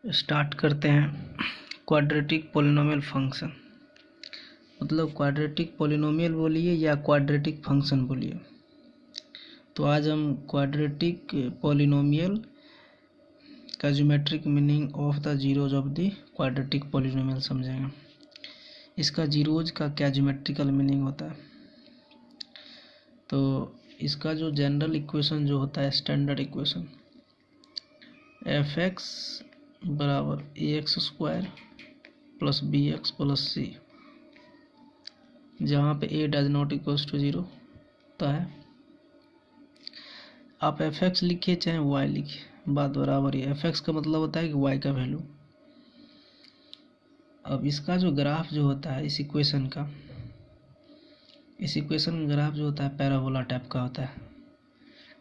Start करते हैं। Quadratic polynomial function, मतलब क्वाड्रेटिक पोलिनोमियल बोलिए या क्वाड्रेटिक फंक्शन बोलिए। तो आज हम क्वाड्रेटिक पोलिनोमियल का geometric meaning of the zeros of the quadratic polynomial समझेंगे। इसका जीरोज का क्या ज्योमेट्रिकल मीनिंग होता है। तो इसका जो जनरल इक्वेशन जो होता है, स्टैंडर्ड इक्वेशन, एफ एक्स बराबर A X square plus B X plus C, जहाँ पे A does not equals to zero होता है। आप एफ एक्स लिखिए चाहे वाई लिखिए, बात बराबर है। एफ एक्स का मतलब होता है कि वाई का वैल्यू। अब इसका जो ग्राफ जो होता है इस इक्वेशन का ग्राफ जो होता है पैराबोला टाइप का होता है।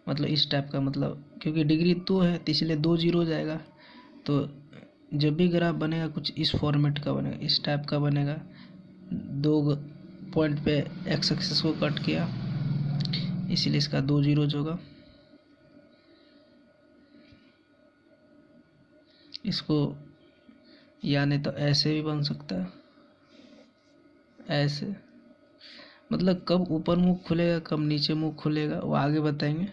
मतलब इस टाइप का, मतलब क्योंकि डिग्री 2 है तो इसलिए 2 जीरो जाएगा। तो जब भी ग्राफ बनेगा कुछ इस फॉर्मेट का बनेगा, इस टाइप का बनेगा। 2 पॉइंट पे एक्स एक्सिस को कट किया, इसीलिए इसका 2 जीरोज होगा। इसको यानी तो ऐसे भी बन सकता है, ऐसे, मतलब कब ऊपर मुंह खुलेगा कब नीचे मुंह खुलेगा वो आगे बताएंगे।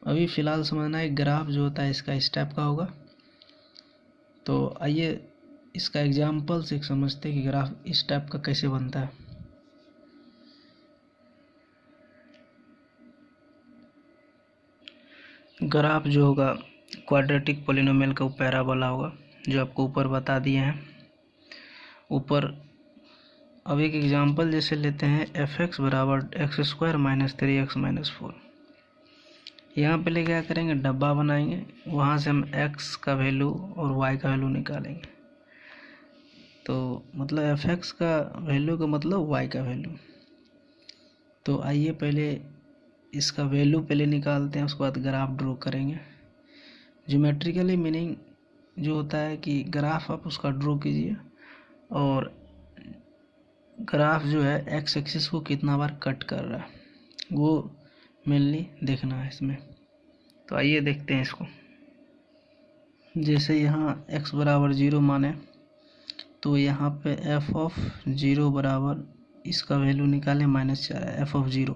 अभी फ़िलहाल समझना है ग्राफ जो होता है इसका इस टाइप का होगा। तो आइए इसका एग्जाम्पल से समझते हैं कि ग्राफ इस टाइप का कैसे बनता है। ग्राफ जो होगा क्वाड्रेटिक पोलिनोमियल का पैराबोला होगा, जो आपको ऊपर बता दिए हैं। ऊपर अब एक एग्जाम्पल जैसे लेते हैं, एफ एक्स बराबर x square minus 3x minus 4। यहाँ पहले क्या करेंगे, डब्बा बनाएंगे, वहाँ से हम x का वैल्यू और y का वैल्यू निकालेंगे। तो मतलब एफ एक्स का वैल्यू का मतलब y का वैल्यू। तो आइए पहले इसका वैल्यू पहले निकालते हैं, उसके बाद ग्राफ ड्रॉ करेंगे। ज्योमेट्रिकली मीनिंग जो होता है कि ग्राफ आप उसका ड्रॉ कीजिए और ग्राफ जो है एक्स एक्सिस को कितना बार कट कर रहा है वो मेनली देखना है इसमें। तो आइए देखते हैं इसको। जैसे यहाँ x बराबर 0 माने तो यहाँ पे एफ ऑफ 0 बराबर इसका वैल्यू निकालें -4 है एफ ऑफ 0।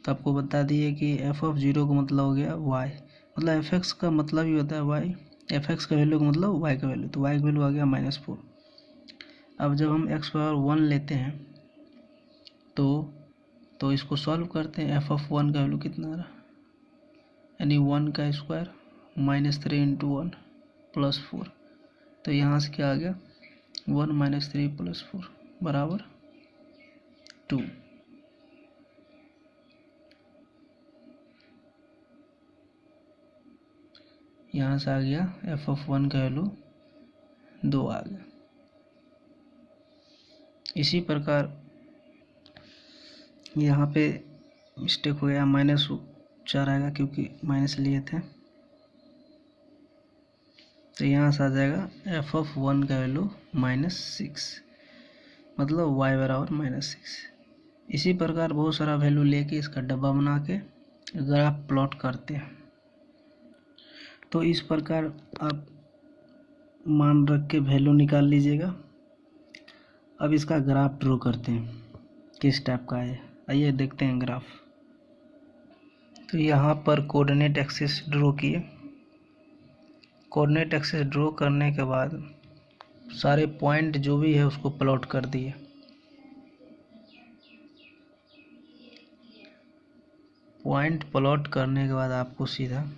तो आपको बता दिए कि एफ ऑफ 0 का मतलब हो गया y, मतलब एफ एक्स का मतलब ही होता है y। एफ एक्स का वैल्यू का मतलब y का वैल्यू, तो y का वैल्यू आ गया -4। अब जब हम x बराबर 1 लेते हैं तो इसको सॉल्व करते हैं। एफ ऑफ 1 का वैल्यू कितना आ रहा, यानी 1 का स्क्वायर -3 × 1 + 4। तो यहाँ से क्या आ गया, 1 - 3 + 4 बराबर 2। यहाँ से आ गया एफ ऑफ 1 का वैल्यू 2 आ गया। इसी प्रकार यहाँ पे मिस्टेक हो गया, -4 आएगा क्योंकि माइनस लिए थे। तो यहाँ से आ जाएगा एफ ऑफ 1 का वैल्यू -6, मतलब y बराबर -6। इसी प्रकार बहुत सारा वैल्यू लेके इसका डब्बा बना के ग्राफ प्लॉट करते हैं। तो इस प्रकार आप मान रख के वैल्यू निकाल लीजिएगा। अब इसका ग्राफ ड्रॉ करते हैं, किस टाइप का है आइए देखते हैं ग्राफ। तो यहाँ पर कोऑर्डिनेट एक्सिस ड्रॉ किए। कोऑर्डिनेट एक्सिस ड्रॉ करने के बाद सारे पॉइंट जो भी है उसको प्लॉट कर दिए। पॉइंट प्लॉट करने के बाद आपको सीधा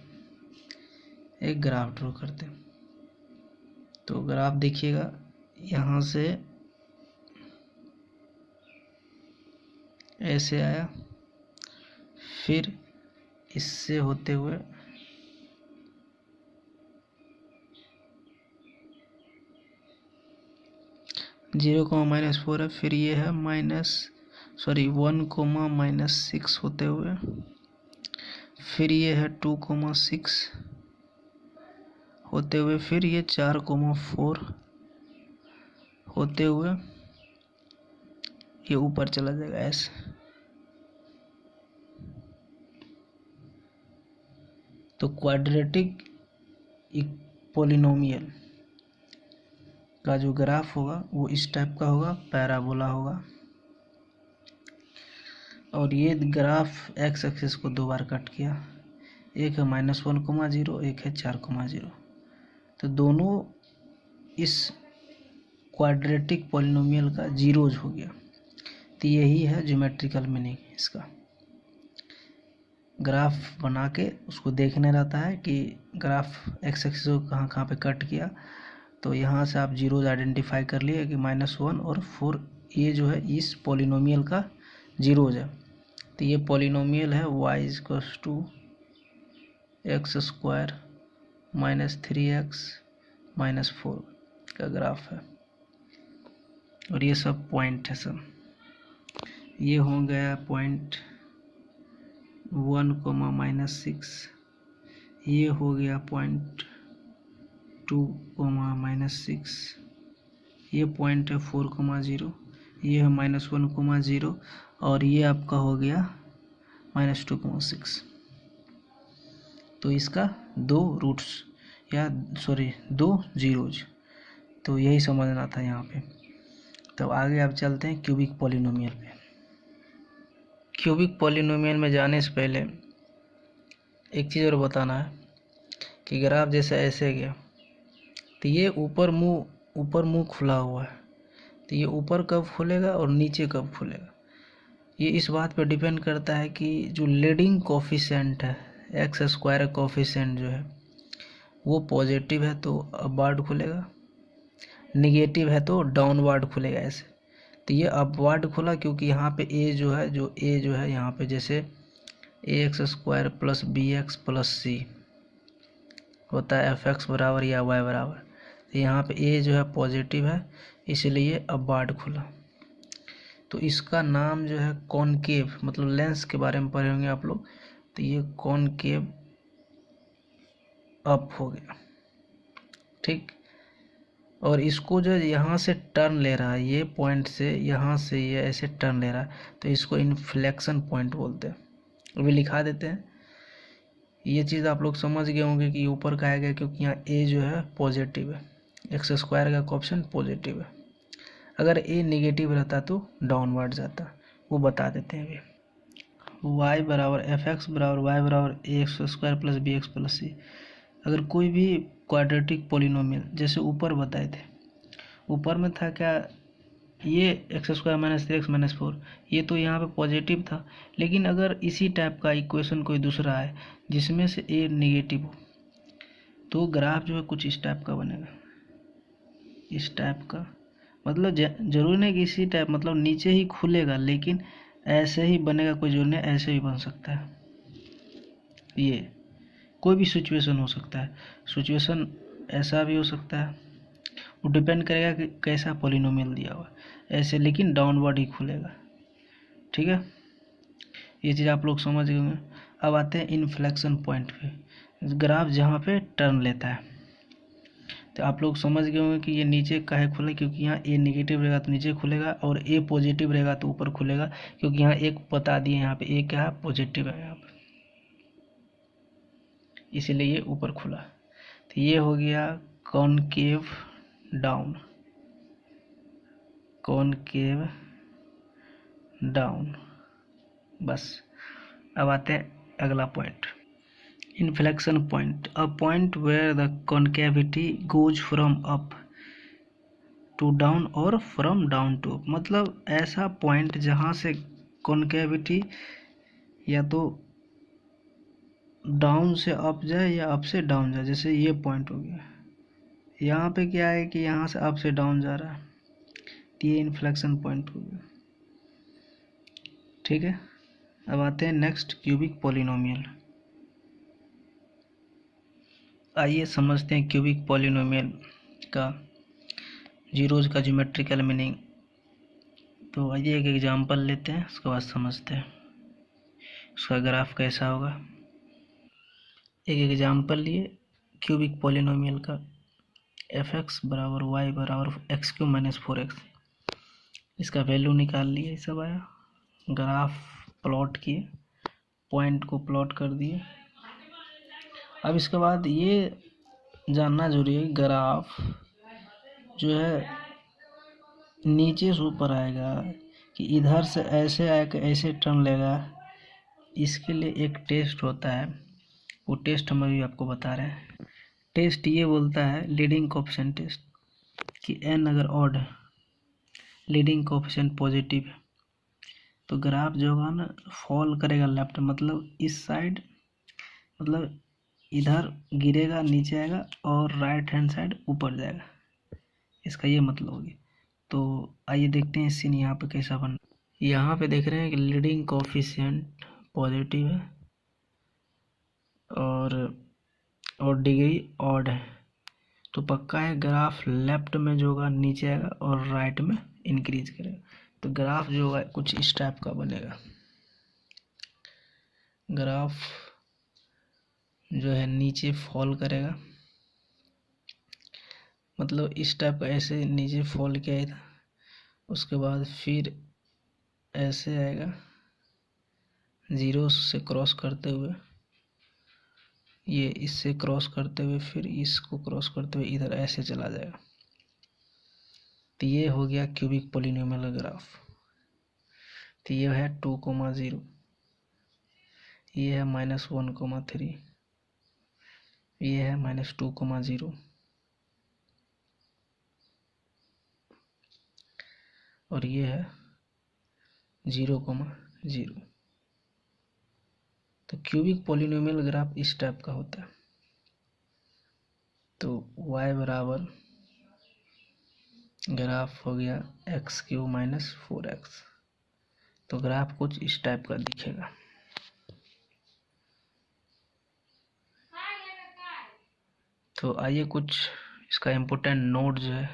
एक ग्राफ ड्रॉ करते हैं। तो ग्राफ देखिएगा, यहाँ से ऐसे आया, फिर इससे होते हुए (0, -4) है, फिर ये है 1, -6 होते हुए, फिर ये है 2, 6 होते हुए, फिर ये 4, 4 होते हुए ये ऊपर चला जाएगा ऐसे। तो क्वाड्रेटिक पोलिनोमियल का जो ग्राफ होगा वो इस टाइप का होगा, पैराबोला होगा। और ये ग्राफ एक्स एक्सिस को दो बार कट किया, एक है -1,0, एक है 4,0। तो दोनों इस क्वाड्रेटिक पॉलिनोमियल का जीरोज हो गया। तो यही है ज्योमेट्रिकल मीनिंग इसका। ग्राफ बना के उसको देखने रहता है कि ग्राफ एक्स एक्सिस को कहाँ कहाँ पे कट किया, तो यहाँ से आप जीरोज आइडेंटिफाई कर लिए कि -1 और 4 ये जो है इस पॉलिनोमियल का जीरोज है। तो ये पॉलिनोमियल है y = x² - 3x - 4 का ग्राफ है। और ये सब पॉइंट है सब। ये हो गया पॉइंट 1, -6, ये हो गया पॉइंट 2, -6, ये पॉइंट है 4,0, ये है -1,0 और ये आपका हो गया -2,6। तो इसका दो रूट्स या दो जीरोज, तो यही समझना था यहाँ पे। तो आगे आप चलते हैं क्यूबिक पॉलिनोमियल पे। क्यूबिक पॉलिनोमियल में जाने से पहले एक चीज़ और बताना है कि ग्राफ जैसे ऐसे गया तो ये ऊपर मुंह खुला हुआ है, तो ये ऊपर कब खुलेगा और नीचे कब खुलेगा, ये इस बात पर डिपेंड करता है कि जो लीडिंग कोफिशिएंट है x² कोफिशिएंट जो है वो पॉजिटिव है तो अपवर्ड खुलेगा, निगेटिव है तो डाउनवर्ड खुलेगा ऐसे। तो ये अपवर्ड खुला क्योंकि यहाँ पे a जो है यहाँ पे जैसे ax² + bx + c होता है fx बराबर या y बराबर। तो यहाँ पे a जो है पॉजिटिव है इसलिए अपवर्ड खुला। तो इसका नाम जो है कॉनकेव, मतलब लेंस के बारे में पढ़े होंगे आप लोग, तो ये कॉनकेव अप हो गया, ठीक। और इसको जो यहाँ से टर्न ले रहा है, ये पॉइंट से यहाँ से ये ऐसे टर्न ले रहा है, तो इसको इन्फ्लेक्शन पॉइंट बोलते हैं। अभी लिखा देते हैं। ये चीज़ आप लोग समझ गए होंगे कि ऊपर कहा गया क्योंकि यहाँ a जो है पॉजिटिव है, x² का कोएफिशिएंट पॉजिटिव है। अगर a निगेटिव रहता तो डाउनवर्ड जाता, वो बता देते हैं अभी। y = fx = y = ax² + bx + c। अगर कोई भी क्वाड्रेटिक पॉलिनोमियल जैसे ऊपर बताए थे, ऊपर में था क्या, ये x² - 3x - 4, ये तो यहाँ पे पॉजिटिव था। लेकिन अगर इसी टाइप का इक्वेशन कोई दूसरा है जिसमें से a निगेटिव हो, तो ग्राफ जो है कुछ इस टाइप का बनेगा, इस टाइप का। मतलब जरूरी नहीं कि इसी टाइप, मतलब नीचे ही खुलेगा लेकिन ऐसे ही बनेगा, कोई जरूरी नहीं ऐसे भी बन सकता है। ये कोई भी सिचुएशन हो सकता है, सिचुएशन ऐसा भी हो सकता है, वो डिपेंड करेगा कि कैसा पॉलिनोमियल दिया हुआ है, ऐसे लेकिन डाउनवर्ड ही खुलेगा, ठीक है। ये चीज़ आप लोग समझ गए होंगे। अब आते हैं इन्फ्लेक्शन पॉइंट पे, ग्राफ जहाँ पे टर्न लेता है। तो आप लोग समझ गए होंगे कि ये नीचे काहे खुला, क्योंकि यहाँ a निगेटिव रहेगा तो नीचे खुलेगा और a पॉजिटिव रहेगा तो ऊपर खुलेगा, क्योंकि यहाँ एक बता दिए, यहाँ पे a क्या है, पॉजिटिव है यहाँ पे, इसीलिए ये ऊपर खुला। तो ये हो गया कॉनकेव डाउन, कॉनकेव डाउन। बस अब आते हैं अगला point, inflection point, a point where the concavity goes from up to down और फ्रॉम डाउन टू अप। मतलब ऐसा पॉइंट जहाँ से कॉन्केविटी या तो डाउन से अप जाए या अप से डाउन जाए, जैसे ये पॉइंट हो गया। यहाँ पे क्या है कि यहाँ से अप से डाउन जा रहा है, तो ये इन्फ्लेक्शन पॉइंट हो गया, ठीक है। अब आते हैं नेक्स्ट क्यूबिक पॉलिनोमियल। आइए समझते हैं क्यूबिक पॉलिनोमियल का जीरोज का ज्योमेट्रिकल मीनिंग। तो आइए एक एग्जांपल लेते हैं, उसके बाद समझते हैं उसका ग्राफ कैसा होगा। एक एग्जांपल लिए क्यूबिक पॉलिनोमियल का, fx = y = x³ - 4x। इसका वैल्यू निकाल लिए, ये सब आया, ग्राफ प्लॉट किए, पॉइंट को प्लॉट कर दिए। अब इसके बाद ये जानना जरूरी है ग्राफ जो है नीचे से ऊपर आएगा कि इधर से ऐसे आएगा, ऐसे टर्न लेगा, इसके लिए एक टेस्ट होता है। वो टेस्ट हम अभी आपको बता रहे हैं। टेस्ट ये बोलता है लीडिंग कोएफिशिएंट टेस्ट कि n अगर ऑड है, लीडिंग कोएफिशिएंट पॉजिटिव है, तो ग्राफ जो होगा ना फॉल करेगा लेफ्ट, मतलब इस साइड, मतलब इधर गिरेगा, नीचे आएगा, और राइट हैंड साइड ऊपर जाएगा, इसका ये मतलब होगी। तो आइए देखते हैं सीन यहाँ पे कैसा बन। यहाँ पे देख रहे हैं कि लीडिंग कोएफिशिएंट पॉजिटिव है और डिग्री ऑड है, तो पक्का है ग्राफ लेफ्ट में जो होगा नीचे आएगा और राइट में इंक्रीज करेगा। तो ग्राफ जो होगा कुछ इस टाइप का बनेगा। ग्राफ जो है नीचे फॉल करेगा, मतलब इस टाइप का, ऐसे नीचे फॉल किया था, उसके बाद फिर ऐसे आएगा जीरो से क्रॉस करते हुए, ये इससे क्रॉस करते हुए, फिर इसको क्रॉस करते हुए इधर ऐसे चला जाएगा। तो ये हो गया क्यूबिक पॉलिनोमियल ग्राफ। तो ये है 2,0, ये है -1,3, ये है -2,0, और ये है 0,0। तो क्यूबिक पॉलिनोमियल ग्राफ इस टाइप का होता है। तो y बराबर ग्राफ हो गया x³ - 4x। तो ग्राफ कुछ इस टाइप का दिखेगा। तो आइए कुछ इसका इम्पोर्टेंट नोट जो है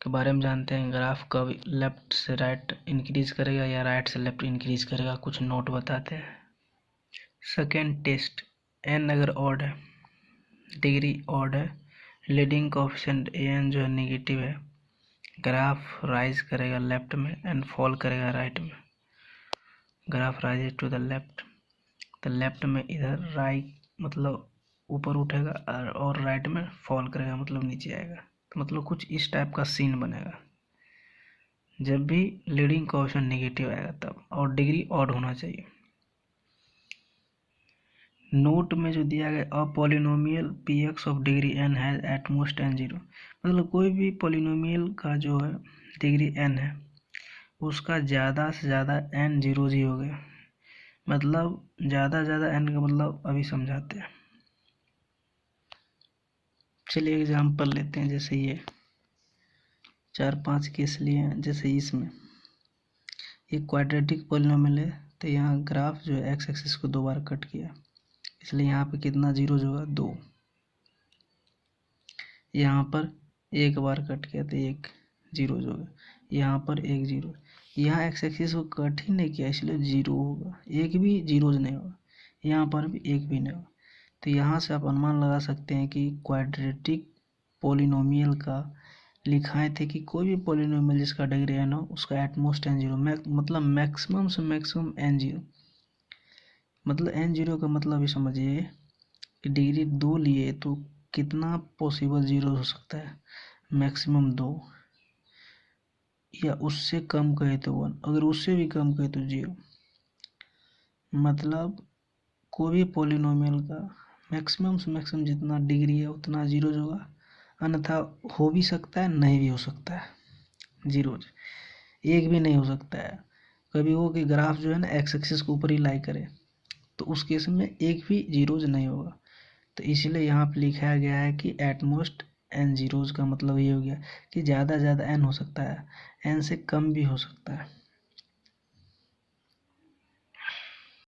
के बारे में जानते हैं। ग्राफ कब लेफ्ट से राइट इंक्रीज करेगा या राइट से लेफ्ट इंक्रीज करेगा, कुछ नोट बताते हैं। सेकेंड टेस्ट, n अगर ऑड है, डिग्री ऑड है, लीडिंग कोएफिशिएंट an जो है नेगेटिव है, ग्राफ राइज करेगा लेफ्ट में एंड फॉल करेगा राइट में। Graph rise to the left, तो लेफ्ट में इधर राइट मतलब ऊपर उठेगा और राइट में फॉल करेगा मतलब नीचे आएगा। तो मतलब कुछ इस टाइप का सीन बनेगा जब भी लीडिंग कोएफिशिएंट नेगेटिव आएगा तब, और डिग्री ऑड होना चाहिए। नोट में जो दिया गया, a polynomial px of degree n has at most n0, मतलब कोई भी पॉलिनोमियल का जो है डिग्री n है, उसका ज़्यादा से ज़्यादा n जीरोज ही हो गया। मतलब ज़्यादा ज़्यादा n का मतलब अभी समझाते हैं। चलिए एग्जाम्पल लेते हैं, जैसे ये 4-5 केस लिए हैं। जैसे इसमें एक क्वाड्रेटिक पॉलिनोमियल है, तो यहाँ ग्राफ जो है एक्स एक्सिस को 2 बार कट किया, इसलिए यहाँ पे कितना जीरोज होगा, 2। यहाँ पर एक बार कट किया तो 1 जीरोज होगा, यहाँ पर 1 जीरो। यहाँ एक्स एक्सिस को कट ही नहीं किया इसलिए 0 होगा, एक भी जीरोज नहीं होगा, यहाँ पर भी एक भी नहीं होगा। तो यहाँ से आप अनुमान लगा सकते हैं कि क्वाड्रेटिक पॉलिनोमियल का लिखाए थे कि कोई भी पॉलिनोमियल जिसका डिग्री n हो उसका एटमोस्ट n0, मतलब मैक्सिमम से मैक्सिमम n0। मतलब n0 का मतलब ही समझिए कि डिग्री 2 लिए तो कितना पॉसिबल जीरो हो सकता है, मैक्सिमम 2, या उससे कम कहे तो 1, अगर उससे भी कम कहे तो 0। मतलब कोई भी पॉलिनोमियल का मैक्सिमम से मैक्सिमम जितना डिग्री है उतना जीरोज होगा, अन्यथा हो भी सकता है नहीं भी हो सकता है जीरोज, एक भी नहीं हो सकता है। कभी वो कि ग्राफ जो है ना एक्स एक्सिस के ऊपर ही लाई करे, तो उस केस में एक भी जीरोज नहीं होगा। तो इसीलिए यहाँ पे लिखाया गया है कि एटमोस्ट n जीरोज का मतलब ये हो गया कि ज़्यादा एन हो सकता है, n से कम भी हो सकता है।